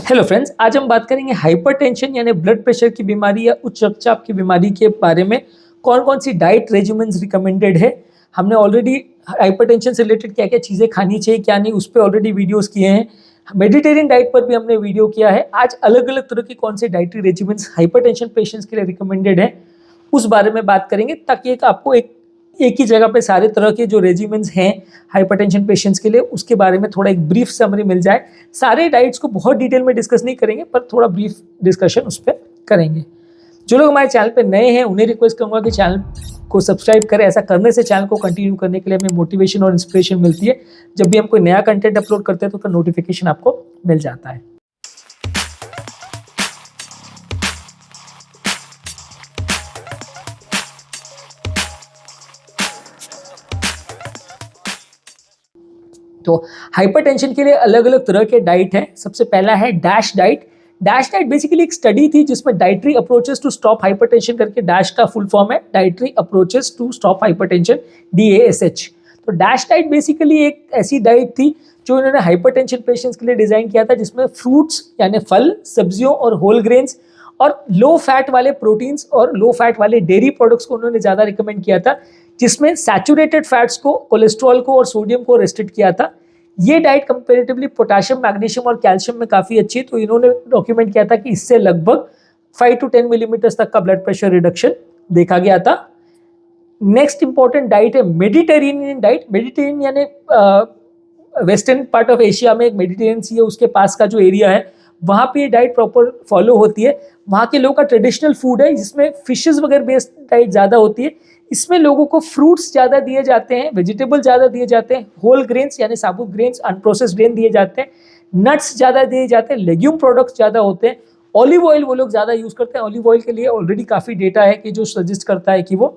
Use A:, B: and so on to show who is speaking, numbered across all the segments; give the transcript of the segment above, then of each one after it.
A: Hello friends, आज हम बात करेंगे हाइपरटेंशन यानी ब्लड प्रेशर की बीमारी या उच्च रक्तचाप की बीमारी के बारे में। कौन कौन सी डाइट रेजिमेंट्स रिकमेंडेड है। हमने ऑलरेडी हाइपरटेंशन से रिलेटेड क्या क्या चीज़ें खानी चाहिए क्या नहीं उस पर ऑलरेडी वीडियोस किए हैं। मेडिटेरियन डाइट पर भी हमने वीडियो किया है। आज अलग अलग तरह की कौन से डाइटरी रेजिमेंट्स हाइपरटेंशन पेशेंट्स के लिए रिकमेंडेड है उस बारे में बात करेंगे, ताकि आपको एक ही जगह पे सारे तरह के जो रेजिमेंट्स हैं हाइपरटेंशन पेशेंट्स के लिए उसके बारे में थोड़ा एक ब्रीफ समरी मिल जाए। सारे डाइट्स को बहुत डिटेल में डिस्कस नहीं करेंगे, पर थोड़ा ब्रीफ डिस्कशन उस पर करेंगे। जो लोग हमारे चैनल पे नए हैं उन्हें रिक्वेस्ट करूंगा कि चैनल को सब्सक्राइब करें। ऐसा करने से चैनल को कंटिन्यू करने के लिए हमें मोटिवेशन और इंस्पिरेशन मिलती है। जब भी हम कोई नया कंटेंट अपलोड करते हैं तो उसका नोटिफिकेशन आपको मिल जाता है। तो हाइपरटेंशन के लिए अलग अलग तरह के डाइट हैं। सबसे पहला है dash diet. Dash diet basically एक स्टडी थी जिसमें dietary approaches to stop hypertension करके, डैश का फुल फॉर्म है dietary approaches to stop hypertension, DASH। तो डैश डाइट बेसिकली एक ऐसी डाइट थी जो इन्होंने हाइपरटेंशन पेशेंट्स के लिए डिजाइन किया था, जिसमें फ्रूट्स यानी फल, सब्जियों और होल ग्रेन्स और लो फैट वाले प्रोटीन्स और लो फैट वाले डेयरी प्रोडक्ट्स को उन्होंने ज़्यादा रिकमेंड किया था, जिसमें सैचुरेटेड फैट्स को, कोलेस्ट्रॉल को और सोडियम को रेस्ट्रिक्ट किया था। ये डाइट कंपैरेटिवली पोटेशियम, मैग्नीशियम और कैल्शियम में काफ़ी अच्छी, तो इन्होंने डॉक्यूमेंट किया था कि इससे लगभग 5 to 10 मिलीमीटर तक का ब्लड प्रेशर रिडक्शन देखा गया था। नेक्स्ट इंपॉर्टेंट डाइट है मेडिटेरेनियन डाइट। मेडिटेरेनियन यानी वेस्टर्न पार्ट ऑफ एशिया में एक मेडिटेरेनियन सी है, उसके पास का जो एरिया है वहाँ पे ये डाइट प्रॉपर फॉलो होती है। वहाँ के लोगों का ट्रेडिशनल फूड है जिसमें फिशेस वगैरह बेस्ड डाइट ज़्यादा होती है। इसमें लोगों को फ्रूट्स ज़्यादा दिए जाते हैं, वेजिटेबल ज़्यादा दिए जाते हैं, होल ग्रेन्स यानी साबुत ग्रेन्स, अनप्रोसेस्ड ग्रेन दिए जाते हैं, नट्स ज़्यादा दिए जाते हैं, लेग्यूम प्रोडक्ट्स ज़्यादा होते हैं, ऑलिव ऑयल वो लोग ज़्यादा यूज़ करते हैं। ऑलिव ऑयल के लिए ऑलरेडी काफ़ी डेटा है कि जो सजेस्ट करता है कि वो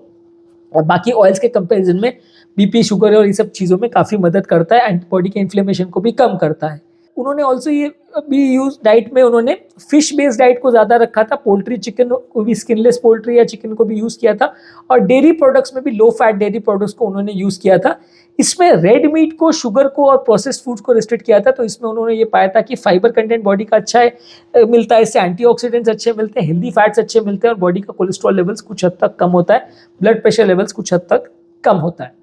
A: बाकी ऑयल्स के कंपेरिजन में BP, शुगर और ये सब चीज़ों में काफ़ी मदद करता है, एंटीबॉडी के इन्फ्लेमेशन को भी कम करता है। उन्होंने ऑल्सो ये भी यूज डाइट में उन्होंने फिश बेस्ड डाइट को ज़्यादा रखा था। पोल्ट्री, चिकन को भी, स्किनलेस पोल्ट्री या चिकन को भी यूज़ किया था, और डेयरी प्रोडक्ट्स में भी लो फैट डेयरी प्रोडक्ट्स को उन्होंने यूज़ किया था। इसमें रेड मीट को, शुगर को और प्रोसेस्ड फूड्स को रिस्ट्रिक्ट किया था। तो इसमें उन्होंने ये पाया था कि फाइबर कंटेंट बॉडी का अच्छा है, मिलता है, इससे एंटीऑक्सीडेंट्स अच्छे मिलते हैं, हेल्दी फैट्स अच्छे मिलते हैं और बॉडी का कोलेस्ट्रॉल लेवल्स कुछ हद तक कम होता है, ब्लड प्रेशर लेवल्स कुछ हद तक कम होता है।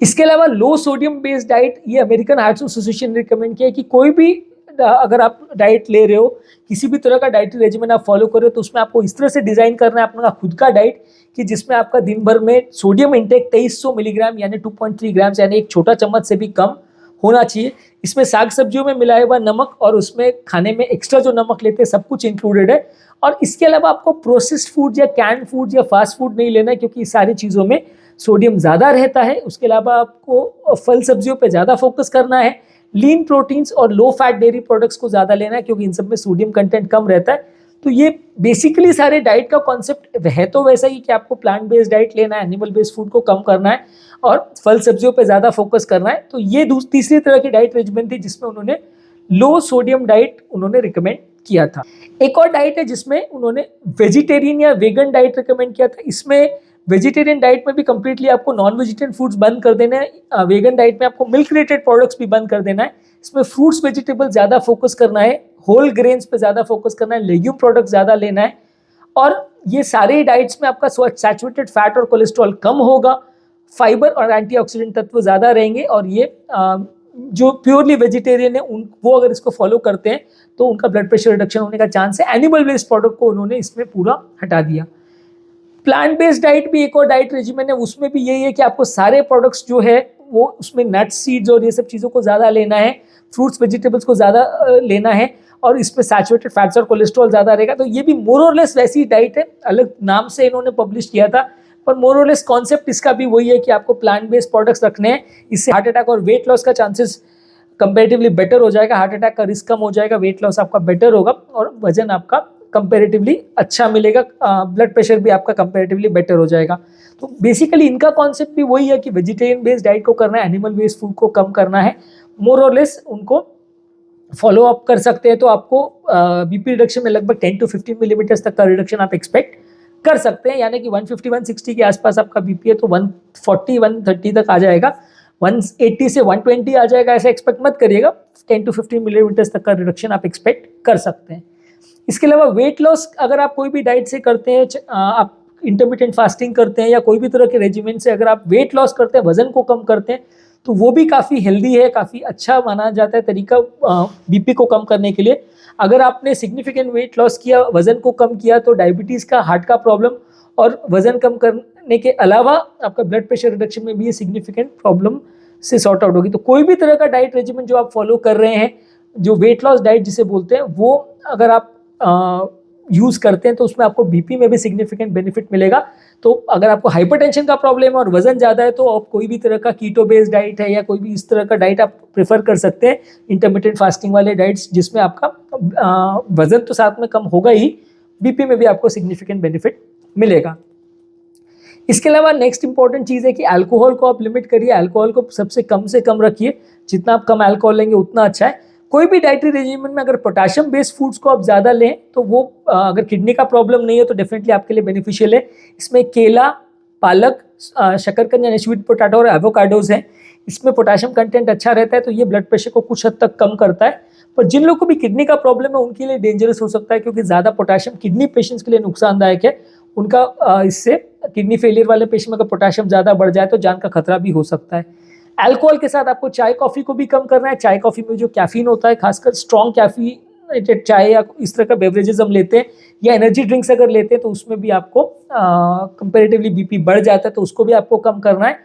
A: इसके अलावा लो सोडियम बेस्ड डाइट, ये अमेरिकन हार्ट एसोसिएशन ने रिकमेंड किया है कि कोई भी अगर आप डाइट ले रहे हो, किसी भी तरह का डाइटरी रेजिमेंट आप फॉलो कर रहे हो, तो उसमें आपको इस तरह से डिजाइन करना है अपना खुद का डाइट कि जिसमें आपका दिन भर में सोडियम इंटेक 2300 मिलीग्राम यानी 2.3 ग्राम यानी एक छोटा चम्मच से भी कम होना चाहिए। इसमें साग सब्जियों में मिलाया हुआ नमक और उसमें खाने में एक्स्ट्रा जो नमक लेते हैं सब कुछ इंक्लूडेड है। और इसके अलावा आपको प्रोसेस्ड फूड या कैंड फूड या फास्ट फूड नहीं लेना है, क्योंकि इस सारी चीज़ों में सोडियम ज़्यादा रहता है। उसके अलावा आपको फल सब्जियों पे ज़्यादा फोकस करना है, लीन प्रोटीन्स और लो फैट डेयरी प्रोडक्ट्स को ज़्यादा लेना है, क्योंकि इन सब में सोडियम कंटेंट कम रहता है। तो ये बेसिकली सारे डाइट का कॉन्सेप्ट है तो वैसा ही कि आपको प्लांट बेस्ड डाइट लेना है, एनिमल बेस्ड फूड को कम करना है और फल सब्जियों पे ज़्यादा फोकस करना है। तो ये तीसरी तरह की डाइट रेजिमेंट थी जिसमें उन्होंने लो सोडियम डाइट उन्होंने रिकमेंड किया था। एक और डाइट है जिसमें उन्होंने वेजिटेरियन या वेगन डाइट रिकमेंड किया था। इसमें वेजिटेरियन डाइट में भी कंप्लीटली आपको नॉन वेजिटेरियन फूड्स बंद कर देना है, वेगन डाइट में आपको मिल्क रिलेटेड प्रोडक्ट्स भी बंद कर देना है। इसमें फ्रूट्स, वेजिटेबल ज़्यादा फोकस करना है, होल ग्रेन्स पे ज़्यादा फोकस करना है, लेग्यूम प्रोडक्ट ज़्यादा लेना है। और ये सारे डाइट्स में आपका सैचुरेटेड फैट और कोलेस्ट्रॉल कम होगा, फाइबर और एंटीऑक्सीडेंट तत्व ज़्यादा रहेंगे। और ये जो प्योरली वेजिटेरियन है वो अगर इसको फॉलो करते हैं तो उनका ब्लड प्रेशर रिडक्शन होने का चांस है। एनिमल बेस्ड प्रोडक्ट को उन्होंने इसमें पूरा हटा दिया। प्लांट बेस्ड डाइट भी एक और डाइट रेजिमेंट है, उसमें भी यही है कि आपको सारे प्रोडक्ट्स जो है वो उसमें नट्स, सीड्स और ये सब चीज़ों को ज़्यादा लेना है, फ्रूट्स, वेजिटेबल्स को ज़्यादा लेना है, और इसमें सैचुरेटेड फैट्स और कोलेस्ट्रॉल ज़्यादा रहेगा। तो ये भी मोर और लेस वैसी डाइट है, अलग नाम से इन्होंने पब्लिश किया था, पर मोर और लेस कॉन्सेप्ट इसका भी वही है कि आपको प्लांट बेस्ड प्रोडक्ट्स रखने हैं। इससे हार्ट अटैक और वेट लॉस का चांसेस कंपेरेटिवली बेटर हो जाएगा, हार्ट अटैक का रिस्क कम हो जाएगा, वेट लॉस आपका बेटर होगा और वजन आपका कंपेरेटिवली अच्छा मिलेगा, ब्लड प्रेशर भी आपका कंपेरेटिवली बेटर हो जाएगा। तो बेसिकली इनका कॉन्सेप्ट भी वही है कि वेजिटेरियन बेस्ड डाइट को करना है, एनिमल बेस्ड फूड को कम करना है। मोर और लेस उनको फॉलो अप कर सकते हैं तो आपको BP रिडक्शन में लगभग 10 to 15 मिलीमीटर तक का रिडक्शन आप एक्सपेक्ट कर सकते हैं। यानी कि 150-160 के आसपास आपका BP है तो 140-130 तक आ जाएगा। 180 से 120 आ जाएगा ऐसा एक्सपेक्ट मत करिएगा, 10 to 15 मिलीमीटर तक का रिडक्शन आप एक्सपेक्ट कर सकते हैं। इसके अलावा वेट लॉस अगर आप कोई भी डाइट से करते हैं, आप इंटरमिटेंट फास्टिंग करते हैं या कोई भी तरह के रेजिमेंट से अगर आप वेट लॉस करते हैं, वजन को कम करते हैं, तो वो भी काफ़ी हेल्दी है, काफ़ी अच्छा माना जाता है तरीका बीपी को कम करने के लिए। अगर आपने सिग्निफिकेंट वेट लॉस किया, वजन को कम किया, तो डायबिटीज़ का, हार्ट का प्रॉब्लम और वजन कम करने के अलावा आपका ब्लड प्रेशर रिडक्शन में भी ये सिग्निफिकेंट प्रॉब्लम से सॉर्ट आउट होगी। तो कोई भी तरह का डाइट रेजिमेंट जो आप फॉलो कर रहे हैं, जो वेट लॉस डाइट जिसे बोलते हैं, वो अगर आप यूज़ करते हैं तो उसमें आपको बीपी में भी सिग्निफिकेंट बेनिफिट मिलेगा। तो अगर आपको हाइपरटेंशन का प्रॉब्लम है और वजन ज़्यादा है तो आप कोई भी तरह का कीटो बेस्ड डाइट है या कोई भी इस तरह का डाइट आप प्रेफर कर सकते हैं, इंटरमिटेंट फास्टिंग वाले डाइट्स, जिसमें आपका वजन तो साथ में कम होगा ही, बीपी में भी आपको सिग्निफिकेंट बेनिफिट मिलेगा। इसके अलावा नेक्स्ट इंपॉर्टेंट चीज़ है कि अल्कोहल को आप लिमिट करिए, अल्कोहल को सबसे कम रखिए, जितना आप कम अल्कोहल लेंगे उतना अच्छा है। कोई भी डाइटरी रेजिमेंट में अगर पोटाशियम बेस्ड फूड्स को आप ज़्यादा लें तो वो अगर किडनी का प्रॉब्लम नहीं है तो डेफिनेटली आपके लिए बेनिफिशियल है। इसमें केला, पालक, शकरकंद यानी स्वीट पोटैटो और एवोकाडोज हैं, इसमें पोटाशियम कंटेंट अच्छा रहता है, तो ये ब्लड प्रेशर को कुछ हद तक कम करता है। पर जिन लोगों को भी किडनी का प्रॉब्लम है उनके लिए डेंजरस हो सकता है, क्योंकि ज़्यादा पोटाशियम किडनी पेशेंट्स के लिए नुकसानदायक है। उनका इससे किडनी फेलियर वाले पेशेंट में अगर पोटाशियम ज़्यादा बढ़ जाए तो जान का खतरा भी हो सकता है। अल्कोहल के साथ आपको चाय कॉफ़ी को भी कम करना है। चाय कॉफ़ी में जो कैफीन होता है, खासकर स्ट्रॉन्ग कैफीन चाय या इस तरह का बेवरेजेस हम लेते हैं या एनर्जी ड्रिंक्स अगर लेते हैं तो उसमें भी आपको कंपेरेटिवली बीपी बढ़ जाता है, तो उसको भी आपको कम करना है।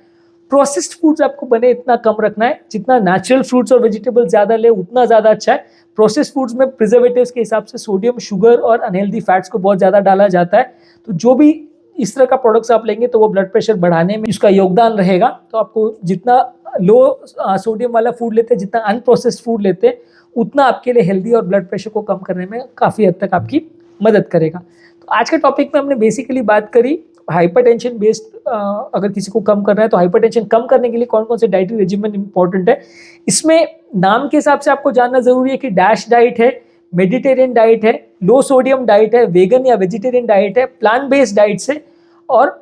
A: प्रोसेस्ड फूड्स आपको बने इतना कम रखना है, जितना नेचुरल फ्रूट्स और वेजिटेबल ज़्यादा ले उतना ज़्यादा अच्छा है। प्रोसेस्ड फूड्स में प्रिजर्वेटिव्स के हिसाब से सोडियम, शुगर और अनहेल्दी फैट्स को बहुत ज़्यादा डाला जाता है, तो जो भी इस तरह का प्रोडक्ट्स आप लेंगे तो वो ब्लड प्रेशर बढ़ाने में इसका योगदान रहेगा। तो आपको जितना लो सोडियम वाला फूड लेते हैं, जितना अनप्रोसेस्ड फूड लेते हैं, उतना आपके लिए हेल्दी और ब्लड प्रेशर को कम करने में काफ़ी हद तक आपकी मदद करेगा। तो आज के टॉपिक में हमने बेसिकली बात करी हाइपरटेंशन बेस्ड, अगर किसी को कम करना है तो हाइपरटेंशन कम करने के लिए कौन कौन से डाइटरी रेजिमेंट इंपॉर्टेंट है। इसमें नाम के हिसाब से आपको जानना जरूरी है कि डैश डाइट है, मेडिटेरियन डाइट है, लो सोडियम डाइट है, वेगन या वेजिटेरियन डाइट है, प्लांट बेस्ड डाइट्स है और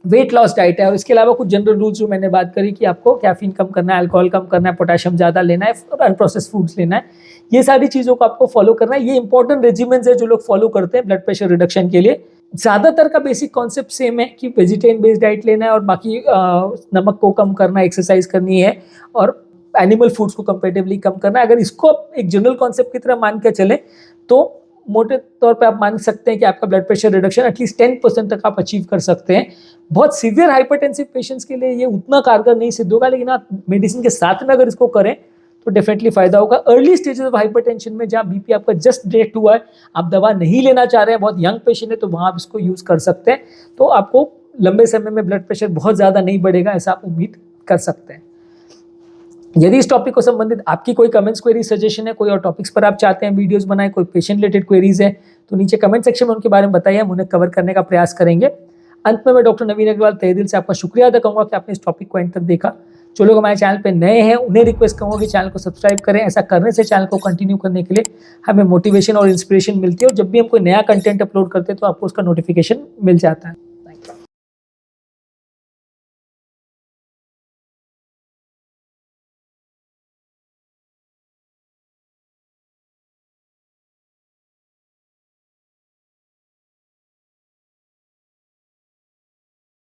A: वेट लॉस डाइट है। और इसके अलावा कुछ जनरल रूल्स जो मैंने बात करी कि आपको कैफीन कम करना है, अल्कोहल कम करना है, पोटाशियम ज़्यादा लेना है, अनप्रोसेस्ड फूड्स लेना है, ये सारी चीज़ों को आपको फॉलो करना है। ये इंपॉर्टेंट रेजिमेंट्स है जो लोग फॉलो करते हैं ब्लड प्रेशर रिडक्शन के लिए। ज़्यादातर का बेसिक कॉन्सेप्ट सेम है कि वेजिटेरियन बेस्ड डाइट लेना है और बाकी नमक को कम करना, एक्सरसाइज करनी है और एनिमल फूड्स को कंपेरेटिवली कम करना है। अगर इसको एक जनरल कॉन्सेप्ट की तरह मान के चले तो मोटे तौर पे आप मान सकते हैं कि आपका ब्लड प्रेशर रिडक्शन एटलीस्ट 10% तक आप अचीव कर सकते हैं। बहुत सीवियर हाइपरटेंसिव पेशेंट्स के लिए ये उतना कारगर नहीं सिद्ध होगा, लेकिन आप मेडिसिन के साथ में अगर इसको करें तो डेफिनेटली फायदा होगा। अर्ली स्टेजेस ऑफ हाइपरटेंशन में जहाँ बीपी आपका जस्ट डिटेक्ट हुआ है, आप दवा नहीं लेना चाह रहे हैं, बहुत यंग पेशेंट है, तो वहाँ आप इसको यूज़ कर सकते हैं। तो आपको लंबे समय में ब्लड प्रेशर बहुत ज़्यादा नहीं बढ़ेगा, ऐसा आप उम्मीद कर सकते हैं। यदि इस टॉपिक को संबंधित आपकी कोई कमेंट्स, क्वेरी, सजेशन है, कोई और टॉपिक्स पर आप चाहते हैं वीडियोस बनाएं, कोई पेशेंट रिलेटेड क्वेरीज है, तो नीचे कमेंट सेक्शन में उनके बारे में बताइए, हम उन्हें कवर करने का प्रयास करेंगे। अंत में मैं डॉक्टर नवीन अग्रवाल तहे दिल से आपका शुक्रिया अदा करूँगा कि आपने इस टॉपिक को एंड तक देखा। जो लोग हमारे चैनल पे नए हैं उन्हें रिक्वेस्ट करूँगा कि चैनल को सब्सक्राइब करें। ऐसा करने से चैनल को कंटिन्यू करने के लिए हमें मोटिवेशन और इंस्पिरेशन मिलती है, और जब भी हम कोई नया कंटेंट अपलोड करते हैं तो आपको उसका नोटिफिकेशन मिल जाता है।